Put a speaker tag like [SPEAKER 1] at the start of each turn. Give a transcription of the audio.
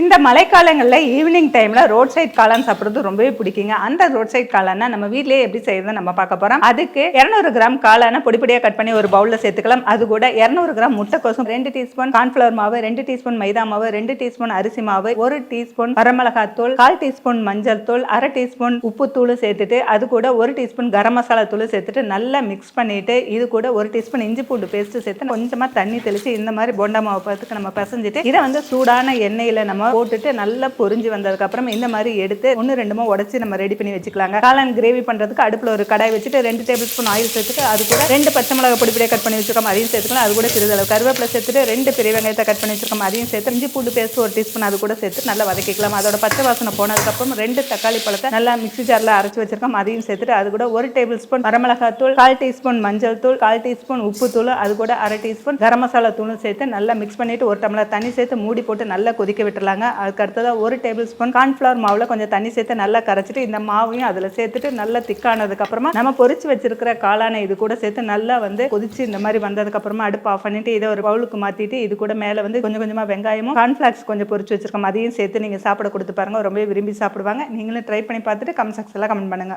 [SPEAKER 1] இந்த மழைக்காலங்களில் ஈவினிங் டைம்ல ரோட் சைட் காளான் சாப்பிட்றது ரொம்பவே பிடிக்குங்க. அந்த ரோட் சைட் காளானை நம்ம வீட்லயே எப்படி செய்யறதை நம்ம பார்க்க போறோம். அதுக்கு 200 கிராம் காளானை பொடிப்பொடியாக கட் பண்ணி ஒரு பவுல்ல சேர்த்துக்கலாம். அது கூட 200 கிராம் முட்டைக்கோசும், 2 டீஸ்பூன் கார்ன்ஃபிளவர் மாவு, 2 டீஸ்பூன் மைதா மாவு, 2 டீஸ்பூன் அரிசி மாவு, 1 டீஸ்பூன் வரமிளகாய் தூள், 1/4 டீஸ்பூன் மஞ்சள் தூள், 1/2 டீஸ்பூன் உப்பு தூள் சேர்த்துட்டு அது கூட 1 டீஸ்பூன் கரம் மசாலா தூள் சேர்த்துட்டு நல்லா மிக்ஸ் பண்ணிட்டு இது கூட 1 டீஸ்பூன் இஞ்சி பூண்டு பேஸ்ட் சேர்த்து கொஞ்சமா தண்ணி தெளிச்சு இந்த மாதிரி போண்டா மாவு பார்த்துக்கு நம்ம பிசைஞ்சிட்டு இதை வந்து சூடான எண்ணெயில நம்ம போட்டுட்டு நல்லா பொரிஞ்சு வந்ததுக்கு அப்புறம் இந்த மாதிரி எடுத்து 1-2 உடைச்சு நம்ம ரெடி பண்ணி வச்சுக்கலாங்க. காளான் கிரேவி பண்றதுக்கு அடுப்புல ஒரு கடாய் வச்சுட்டு 2 டேபிள் ஸ்பூன் ஆயில் சேர்த்துட்டு அது கூட 2 பச்சை மிளகாய் பொடிப்பொடியாக கட் பண்ணி வச்சிருக்கோம் அதையும் சேர்த்துக்கலாம். அது கூட சிறிதளவு கருவேப்பிலை சேர்த்துட்டு 2 பெரிய வெங்காயத்தை கட் பண்ணி வச்சிருக்கோம் அதையும் சேர்த்து இஞ்சி பூண்டு பேஸ்ட் 1 டீஸ்பூன் அது கூட சேர்த்து நல்லா வதக்கிக்கலாம். அதோட பச்சை வாசனை போனதுக்கு அப்புறம் 2 தக்காளி பழத்தை நல்லா மிக்ஸி ஜார்ல அரைச்சு வச்சிருக்கோம் அதையும் சேர்த்துட்டு அது கூட 1 டேபிள் ஸ்பூன் வரமிளகாய் தூள், 1/4 டீஸ்பூன் மஞ்சள் தூள், 1/4 டீஸ்பூன் உப்பு தூள், அது கூட 1/2 டீஸ்பூன் கரம் மசாலா தூளும் சேர்த்து நல்லா மிக்ஸ் பண்ணிட்டு 1 டம்ளர் தண்ணி சேர்த்து மூடி போட்டு நல்லா கொதிக்க விட்டுறலாங்க. அதுக்கு அடுத்ததா 1 டேபிள் ஸ்பூன் கார்ன்ஃபிளவர் மாவுல கொஞ்சம் தண்ணி சேர்த்து நல்லா கரைச்சிட்டு இந்த மாவையும் அதுல சேர்த்துட்டு நல்லா திக்கானதுக்கு அப்புறமா நம்ம பொரிச்சு வச்சிருக்கிற காளானை இது கூட சேர்த்து நல்லா வந்து கொதிச்சு இந்த மாதிரி வந்ததுக்கு அப்புறமா அடுப்பு ஆஃப் பண்ணிட்டு இதை ஒரு பவுலுக்கு மாத்திட்டு இது கூட மேல வந்து கொஞ்சம் கொஞ்சமா வெங்காயமும் கார்ன்ஃபிளாக்ஸ் கொஞ்சம் பொரிச்சு வச்சிருக்கோம் அதையும் சேர்த்து நீங்க சாப்பிட கொடுத்து பாருங்க. ரொம்ப விரும்பி சாப்பிடுவாங்க. நீங்களும் ட்ரை பண்ணி பார்த்துட்டு கமெண்ட் செக்ஷன்ல கமெண்ட் பண்ணுங்க.